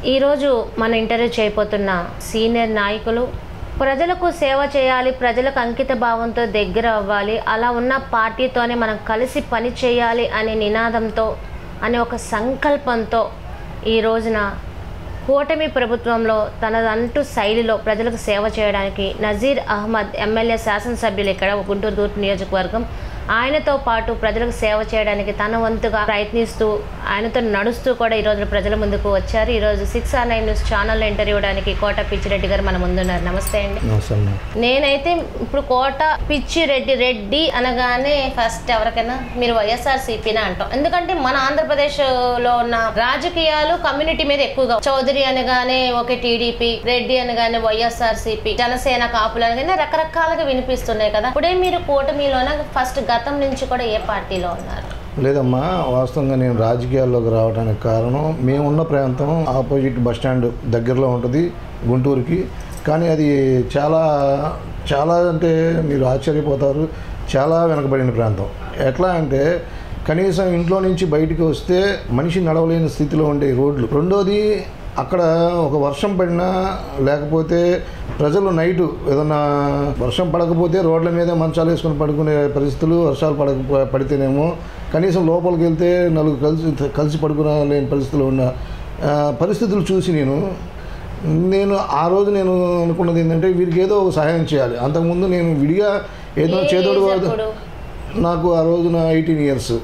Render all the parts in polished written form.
ఈరోజు మన ఇంటర్వ్యూ చేయబోతున్న సీనియర్ నాయకులు ప్రజలకు సేవ చేయాలి, ప్రజలకు అంకిత భావంతో దగ్గర అవ్వాలి, అలా ఉన్న పార్టీతోనే మనం కలిసి పని చేయాలి అనే నినాదంతో అనే ఒక సంకల్పంతో ఈ రోజున కూటమి ప్రభుత్వంలో తనదంటూ శైలిలో ప్రజలకు సేవ చేయడానికి నజీర్ అహ్మద్ ఎమ్మెల్యే శాసనసభ్యులు ఇక్కడ గుంటూరు తూర్పు నియోజకవర్గం ఆయనతో పాటు ప్రజలకు సేవ చేయడానికి తన వంతుగా ప్రయత్నిస్తూ ఆయనతో నడుస్తూ కూడా ఈరోజు ప్రజల ముందుకు వచ్చారు. ఈరోజు 6R9 న్యూస్ ఛానల్లో ఇంటర్వ్యూ ఇవ్వడానికి కోట పిచ్చిరెడ్డి గారు మన ముందున్నారు. నమస్తే అండి. నేనైతే ఇప్పుడు కోట పిచ్చిరెడ్డి అనగానే ఫస్ట్ ఎవరికైనా మీరు వైఎస్ఆర్సీపీనే అంటాం. ఎందుకంటే మన ఆంధ్రప్రదేశ్లో ఉన్న రాజకీయాలు కమ్యూనిటీ మీద ఎక్కువగా చౌదరి అనగానే ఒకే టీడీపీ, రెడ్డి అనగానే వైఎస్ఆర్సీపీ, జనసేన, కాపులు అనగానే రకరకాలుగా వినిపిస్తున్నాయి కదా. ఇప్పుడే మీరు కూటమిలోన ఫస్ట్ గతం నుంచి కూడా ఏ పార్టీలో ఉన్నారు? లేదమ్మా, వాస్తవంగా నేను రాజకీయాల్లోకి రావడానికి కారణం మేమున్న ప్రాంతం ఆపోజిట్ బస్టాండ్ దగ్గరలో ఉంటుంది గుంటూరుకి. కానీ అది చాలా చాలా అంటే మీరు ఆశ్చర్యపోతారు, చాలా వెనకబడిన ప్రాంతం. ఎట్లా అంటే కనీసం ఇంట్లో నుంచి బయటికి వస్తే మనిషి నడవలేని స్థితిలో ఉండే రోడ్లు. రెండోది అక్కడ ఒక వర్షం పడినా లేకపోతే ప్రజలు నైటు ఏదన్నా వర్షం పడకపోతే రోడ్ల మీద మంచాలు వేసుకొని పడుకునే పరిస్థితులు, వర్షాలు పడితేనేమో కనీసం లోపలికి వెళ్తే నలుగురు కలిసి పడుకునలేని పరిస్థితులు ఉన్న పరిస్థితులు చూసి నేను ఆ రోజు నేను అనుకున్నది ఏంటంటే వీరికి ఏదో ఒక సహాయం చేయాలి. అంతకుముందు నేను విడిగా ఏదో చేదోడు నాకు ఆ రోజున 18 ఇయర్స్.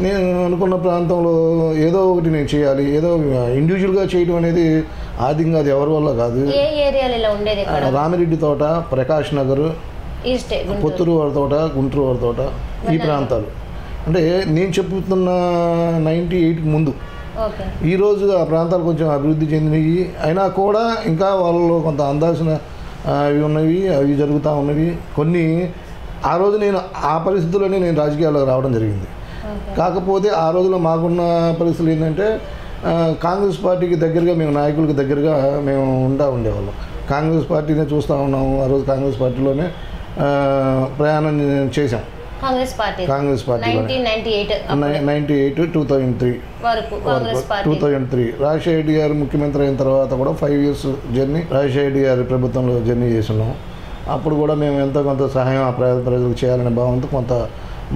నేను అనుకున్న ప్రాంతంలో ఏదో ఒకటి నేను చేయాలి. ఏదో ఇండివిజువల్గా చేయడం అనేది ఆర్థికంగా అది ఎవరి వల్ల కాదు. రామిరెడ్డి తోట, ప్రకాష్ నగర్, పుత్తూరు వారి తోట, గుంటూరు వారి తోట, ఈ ప్రాంతాలు అంటే నేను చెప్పుతున్న 98కి ముందు. ఈరోజు ఆ ప్రాంతాలు కొంచెం అభివృద్ధి చెందినవి అయినా కూడా ఇంకా వాళ్ళలో కొంత అందాల్సిన అవి ఉన్నవి, అవి జరుగుతూ ఉన్నవి కొన్ని. ఆ రోజు నేను ఆ పరిస్థితుల్లోనే నేను రాజకీయాల్లోకి రావడం జరిగింది. కాకపోతే ఆ రోజులో మాకున్న పరిస్థితులు ఏంటంటే కాంగ్రెస్ పార్టీకి దగ్గరగా, మేము నాయకులకు దగ్గరగా మేము ఉండేవాళ్ళం. కాంగ్రెస్ పార్టీనే చూస్తూ ఉన్నాము. ఆ రోజు కాంగ్రెస్ పార్టీలోనే ప్రయాణం చేశాం. కాంగ్రెస్ పార్టీలో 98, 2003 రాజశేఖర రెడ్డి గారు ముఖ్యమంత్రి అయిన తర్వాత కూడా 5 ఇయర్స్ జర్నీ రాజశేఖర రెడ్డి గారి ప్రభుత్వంలో జర్నీ చేస్తున్నాం. అప్పుడు కూడా మేము ఎంతో కొంత సహాయం ఆ ప్రజలకు చేయాలనే భావంతో కొంత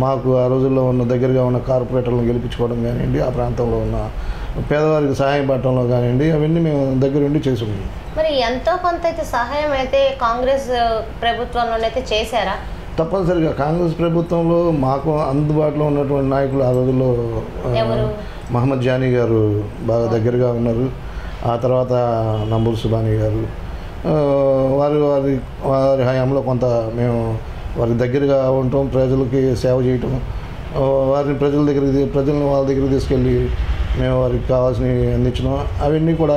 మాకు ఆ రోజుల్లో ఉన్న దగ్గరగా ఉన్న కార్పొరేటర్లను గెలిపించుకోవడం కానివ్వండి, ఆ ప్రాంతంలో ఉన్న పేదవారికి సహాయం పడటంలో కానివ్వండి, అవన్నీ మేము దగ్గరుండి చేసుకున్నాం. మరి ఎంతో కొంత అయితే సహాయం అయితే కాంగ్రెస్ ప్రభుత్వంలోనైతే చేశారా? తప్పనిసరిగా కాంగ్రెస్ ప్రభుత్వంలో మాకు అందుబాటులో ఉన్నటువంటి నాయకులు ఆ రోజుల్లో మహమ్మద్ జానీ గారు బాగా దగ్గరగా ఉన్నారు. ఆ తర్వాత నంబూరు సుబానీ గారు, వారి హయాంలో కొంత మేము వారికి దగ్గరగా ఉండటం, ప్రజలకి సేవ చేయటం, వారిని ప్రజలను వాళ్ళ దగ్గరికి తీసుకెళ్ళి మేము వారికి కావాల్సినవి అందించడం, అవన్నీ కూడా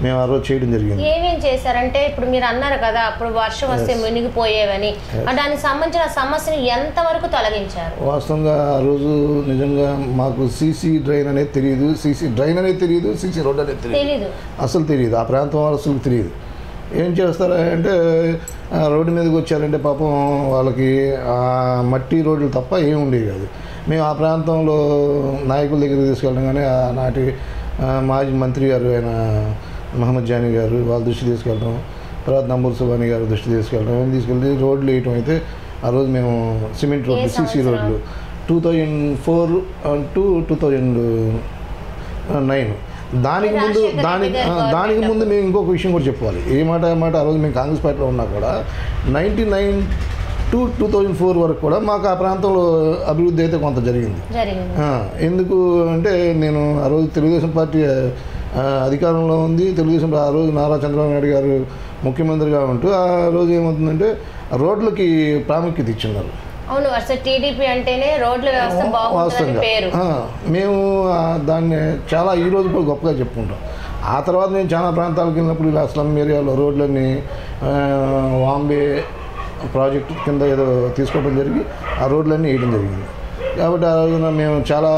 మేము ఆ రోజు చేయడం జరిగింది. ఏమేం చేశారంటే ఇప్పుడు మీరు అన్నారు కదా అప్పుడు వర్షం వస్తే మునిగిపోయేవని, దానికి సంబంధించిన సమస్యను ఎంతవరకు తొలగించారు? వాస్తవంగా ఆ రోజు నిజంగా మాకు సీసీ డ్రైన్ అనేది తెలియదు, సీసీ రోడ్ అనేది తెలియదు, అసలు తెలియదు. ఆ ప్రాంతం అసలు తెలియదు. ఏం చేస్తారంటే రోడ్డు మీదకి వచ్చారంటే పాపం వాళ్ళకి మట్టి రోడ్లు తప్ప ఏమి ఉండేవి కాదు. మేము ఆ ప్రాంతంలో నాయకుల దగ్గరికి తీసుకెళ్ళడం కానీ ఆనాటి మాజీ మంత్రి గారు అయిన మహమ్మద్ జానీ గారు వాళ్ళ దృష్టి తీసుకెళ్ళడం, తర్వాత నంబూరు సుబానీ గారు దృష్టి తీసుకెళ్ళడం, తీసుకెళ్ళి రోడ్లు వేయటం అయితే ఆ రోజు మేము సిమెంట్ రోడ్లు, సీసీ రోడ్లు 2004 to 2009. దానికి ముందు మేము ఇంకొక విషయం కూడా చెప్పుకోవాలి. ఏ మాట ఆ రోజు మేము కాంగ్రెస్ పార్టీలో ఉన్నా కూడా 99 to 2004 వరకు కూడా మాకు ఆ ప్రాంతంలో అభివృద్ధి అయితే కొంత జరిగింది. ఎందుకు అంటే నేను ఆ రోజు తెలుగుదేశం పార్టీ అధికారంలో ఉంది. తెలుగుదేశం ఆ రోజు నారా చంద్రబాబు నాయుడు గారు ముఖ్యమంత్రిగా ఉంటూ ఆ రోజు ఏమవుతుందంటే రోడ్లకి ప్రాముఖ్యత ఇచ్చిన్నారు. అవును, టీడీపీ అంటేనే రోడ్ల వ్యవస్థ బాగుంటుందని పేరు. మేము దాన్ని చాలా ఈ రోజు కూడా గొప్పగా చెప్పుకుంటాం. ఆ తర్వాత నేను చాలా ప్రాంతాలకు వెళ్ళినప్పుడు ఇలా స్లమ్ ఏరియాలో రోడ్లన్నీ వాంబే ప్రాజెక్టు కింద ఏదో తీసుకోవడం జరిగి ఆ రోడ్లన్నీ వేయడం జరిగింది. కాబట్టి ఆ రోజున మేము చాలా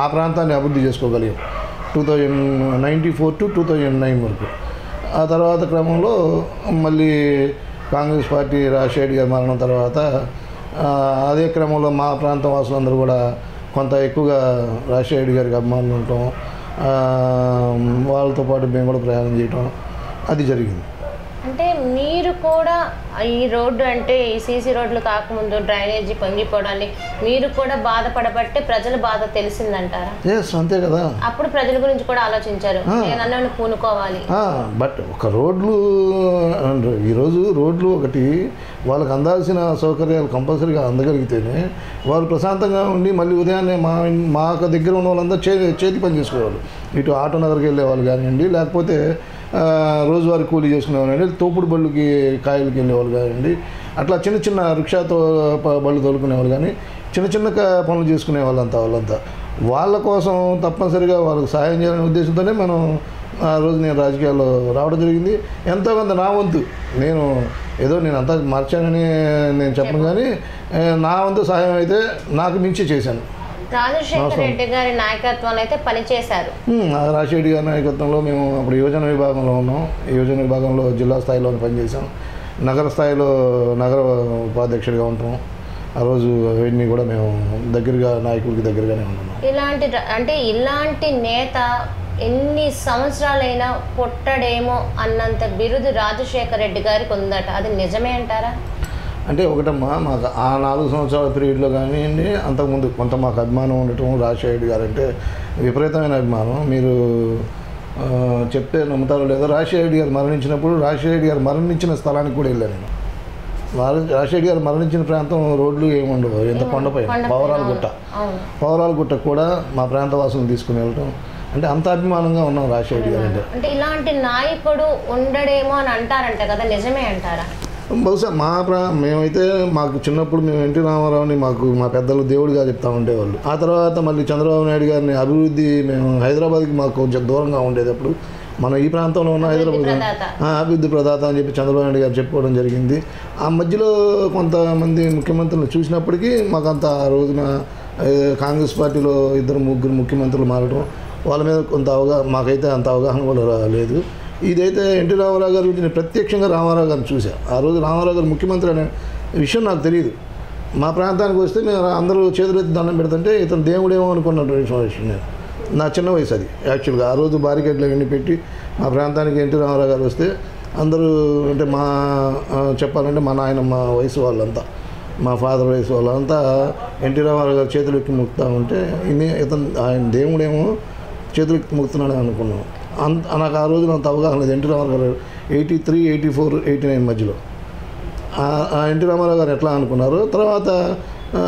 ఆ ప్రాంతాన్ని అభివృద్ధి చేసుకోగలిగాం 1994 to 2009 వరకు. ఆ తర్వాత క్రమంలో మళ్ళీ కాంగ్రెస్ పార్టీ రాజశేఖర్ గారి మరణం తర్వాత అదే క్రమంలో మా ప్రాంత వాసులందరూ కూడా కొంత ఎక్కువగా రాజశేఖర్ గారికి అభిమానులు ఉండటం, వాళ్ళతో పాటు మేము కూడా ప్రయాణం చేయటం అది జరిగింది. అంటే మీరు కూడా ఈ రోడ్డు అంటే ఈ సీసీ రోడ్లు కాకముందు డ్రైనేజీ పొంగిపోవడాన్ని మీరు కూడా బాధపడబట్టే ప్రజల బాధ తెలిసిందంటారా? ఎస్, అంతే కదా. అప్పుడు ప్రజల గురించి కూడా ఆలోచించారు, నేనన్నా పూనుకోవాలి. బట్ ఒక రోడ్లు ఈరోజు రోడ్లు ఒకటి వాళ్ళకి అందాల్సిన సౌకర్యాలు కంపల్సరీగా అందగలిగితేనే వాళ్ళు ప్రశాంతంగా ఉండి మళ్ళీ ఉదయాన్నే మాకు దగ్గర ఉన్న వాళ్ళందరూ చేతి పని చేసుకోవాలి. ఇటు ఆటో నగర్కి వెళ్ళే వాళ్ళు కానివ్వండి, లేకపోతే రోజువారీ కూలీ చేసుకునేవాళ్ళు, తోపుడు బళ్ళుకి కాయలకి వెళ్ళేవాళ్ళు కానివ్వండి, అట్లా చిన్న చిన్న రిక్షాతో బళ్ళు తోలుకునేవాళ్ళు, కానీ చిన్న చిన్న పనులు చేసుకునే వాళ్ళంతా వాళ్ళ కోసం తప్పనిసరిగా వాళ్ళకి సహాయం చేయాలనే ఉద్దేశంతోనే మనం ఆ రోజు నేను రాజకీయాల్లో రావడం జరిగింది. ఎంతో కొంత నా వంతు నేను అంతా మార్చానని నేను చెప్పను, కానీ నా వంతు సహాయం అయితే నాకు మించి చేశాను. రాజశేఖర్ రెడ్డి గారి నాయకత్వంలో అయితే పనిచేశారు. రాజశేఖర్ రెడ్డి గారి నాయకత్వంలో మేము అప్పుడు యువజన విభాగంలో ఉన్నాం. యువజన విభాగంలో జిల్లా స్థాయిలో పనిచేసాం. నగర స్థాయిలో నగర ఉపాధ్యక్షుడిగా ఉంటాం. ఆ రోజు అవన్నీ కూడా మేము నాయకుడికి దగ్గరగానే ఉన్నాం. ఇలాంటి నేత ఎన్ని సంవత్సరాలైనా పుట్టడేమో అన్నంత బిరుదు రాజశేఖర్ రెడ్డి గారికి ఉందట, అది నిజమే అంటారా? అంటే ఒకటమ్మా, మాకు ఆ 4 సంవత్సరాల పీరియడ్లో కానివ్వండి, అంతకుముందు కొంత మాకు అభిమానం ఉండటం, రాజశేఖర్ రెడ్డి గారు అంటే విపరీతమైన అభిమానం. మీరు చెప్తే నమ్ముతారో లేదో, రాజశేఖర్ రెడ్డి గారు మరణించినప్పుడు రాజశేఖర్ రెడ్డి గారు మరణించిన స్థలానికి కూడా వెళ్ళాను నేను. రాజశేఖర్ గారు మరణించిన ప్రాంతం రోడ్లు ఏముండవు, ఎంత కొండపై పవరాల గుట్ట కూడా మా ప్రాంత వాసులను తీసుకుని వెళ్ళటం, అంటే అంత అభిమానంగా ఉన్నాం రాజశేఖర్ రెడ్డి గారు అంటే. ఇలాంటి నాయకుడు ఉండడేమో అని అంటారంట కదా, నిజమే అంటారా? బహుశా మేమైతే మాకు చిన్నప్పుడు మేము ఎన్టీ రామారావుని మా పెద్దలు దేవుడిగా చెప్తా ఉండేవాళ్ళు. ఆ తర్వాత మళ్ళీ చంద్రబాబు నాయుడు గారిని అభివృద్ధి, మేము హైదరాబాద్కి మాకు కొంచెం దూరంగా ఉండేది. అప్పుడు మనం ఈ ప్రాంతంలో ఉన్న హైదరాబాద్ అభివృద్ధి ప్రదాత అని చెప్పి చంద్రబాబు నాయుడు గారు చెప్పుకోవడం జరిగింది. ఆ మధ్యలో కొంతమంది ముఖ్యమంత్రులను చూసినప్పటికీ మాకంత ఆ రోజున కాంగ్రెస్ పార్టీలో 2-3 ముఖ్యమంత్రులు మారడం, వాళ్ళ మీద కొంత మాకైతే అంత అవగాహన కూడా లేదు. ఇదైతే ఎన్టీ రామారావు గారి గురించి నేను ప్రత్యక్షంగా రామారావు గారిని చూశాను. ఆ రోజు రామారావు గారు ముఖ్యమంత్రి అనే విషయం నాకు తెలియదు. మా ప్రాంతానికి వస్తే మేము అందరూ చేతులెత్తి దండం పెడుతుంటే ఇతను దేవుడేమో అనుకున్నటువంటి విషయం నేను. నా చిన్న వయసు అది యాక్చువల్గా. ఆ రోజు బారికేడ్లు అవన్నీ పెట్టి మా ప్రాంతానికి ఎన్టీ రామారావు గారు వస్తే అందరూ అంటే చెప్పాలంటే మా నాయనమ్మ వయసు వాళ్ళంతా, మా ఫాదర్ వయసు వాళ్ళంతా ఎన్టీ రామారావు గారు చేతులు ఎక్కి మొక్కుతూ ఉంటే ఆయన దేవుడేమో చేతులు ఎక్కి మొక్కుతున్నాడు అనుకున్నాం. నాకు ఆ రోజున అంత అవగాహన లేదు. ఎన్టీ రామారావు గారు 83, 84, 89 మధ్యలో ఎన్టీ రామారావు గారు ఎట్లా అనుకున్నారు. తర్వాత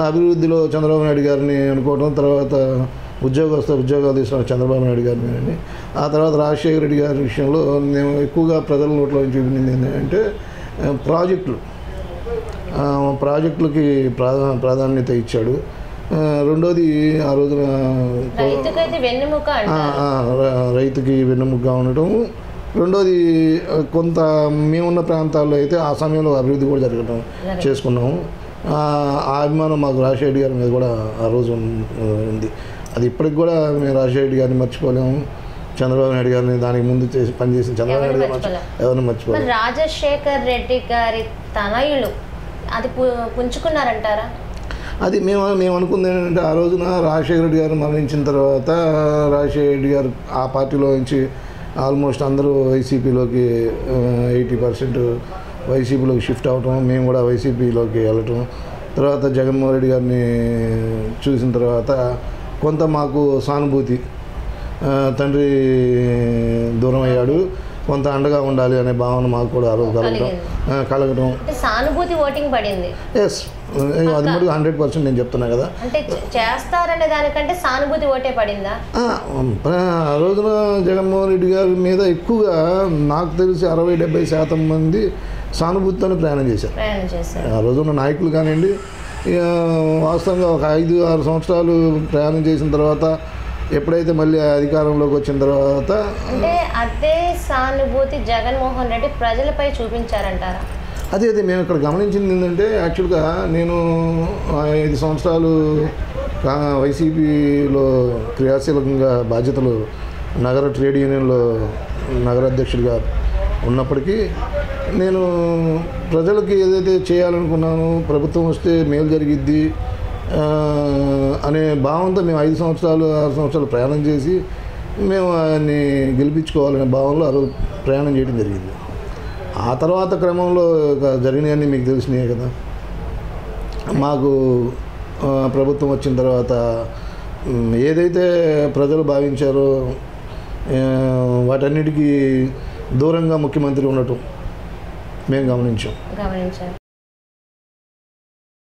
అభివృద్ధిలో చంద్రబాబు నాయుడు గారిని అనుకోవడం, తర్వాత ఉద్యోగాలు తీసుకున్న చంద్రబాబు నాయుడు గారిని అని, ఆ తర్వాత రాజశేఖర రెడ్డి గారి విషయంలో నేను ఎక్కువగా ప్రజల నోట్లో నుంచి వినింది ఏంటంటే ప్రాజెక్టులకి ప్రాధాన్యత ఇచ్చాడు. రెండోది ఆ రోజున రైతుకి వెన్నెముకగా ఉండటం. రెండోది కొంత మేమున్న ప్రాంతాల్లో అయితే ఆ సమయంలో అభివృద్ధి కూడా చేసుకున్నాము. ఆ అభిమానం మాకు రాజశేఖర రెడ్డి గారి మీద కూడా ఆ రోజు ఉంది. అది ఇప్పటికి కూడా మేము రాజశేఖర రెడ్డి గారిని మర్చిపోలేము. చంద్రబాబు నాయుడు గారిని దానికి ముందు పనిచేసిన చంద్రబాబు నాయుడు గారు ఎవరిని మర్చిపోలేము. రాజశేఖర్ రెడ్డి గారి తనయులు అది పుంజుకున్నారంటారా? అది మేము అనుకుంది ఏంటంటే, ఆ రోజున రాజశేఖర రెడ్డి గారు మరణించిన తర్వాత రాజశేఖర రెడ్డి గారు ఆ పార్టీలో నుంచి ఆల్మోస్ట్ అందరూ వైసీపీలోకి 80% వైసీపీలోకి షిఫ్ట్ అవ్వటం, మేము కూడా వైసీపీలోకి వెళ్ళటం. తర్వాత జగన్మోహన్ రెడ్డి గారిని చూసిన తర్వాత కొంత మాకు సానుభూతి, తండ్రి దూరం అయ్యాడు, కొంత అండగా ఉండాలి అనే భావన మాకు కూడా ఆ రోజు కలగడం. సానుభూతి ఓటింగ్ పడింది. ఎస్, అది మటుకు 100% నేను చెప్తున్నా కదా. అంటే చేస్తారనే దానికంటే సానుభూతి ఓటే పడిందా? ఆ రోజున జగన్మోహన్ రెడ్డి గారి మీద ఎక్కువగా నాకు తెలిసి 60-70% మంది సానుభూతితోనే ప్రయాణం చేశారు. ఆ రోజున నాయకులు కానివ్వండి, వాస్తవంగా ఒక 5-6 సంవత్సరాలు ప్రయాణం చేసిన తర్వాత ఎప్పుడైతే మళ్ళీ అధికారంలోకి వచ్చిన తర్వాత అంటే అదే సానుభూతి జగన్మోహన్ రెడ్డి ప్రజలపై చూపించారంటారా? అదే మేము ఇక్కడ గమనించింది ఏంటంటే, యాక్చువల్గా నేను 5 సంవత్సరాలు వైసీపీలో క్రియాశీలకంగా బాధ్యతలు నగర ట్రేడ్ యూనియన్లో నగర అధ్యక్షుడిగా ఉన్నప్పటికీ నేను ప్రజలకి ఏదైతే చేయాలనుకున్నానో, ప్రభుత్వం వస్తే మేలు జరిగిద్ది అనే భావంతో మేము 5 సంవత్సరాలు 6 సంవత్సరాలు ప్రయాణం చేసి మేము ఆయన్ని గెలిపించుకోవాలనే భావనలో ఆ రోజు ప్రయాణం చేయడం జరిగింది. ఆ తర్వాత క్రమంలో జరిగినవన్నీ మీకు తెలిసినాయి కదా. మాకు ప్రభుత్వం వచ్చిన తర్వాత ఏదైతే ప్రజలు భావించారో వాటన్నిటికీ దూరంగా ముఖ్యమంత్రి ఉండటం మేము గమనించాం.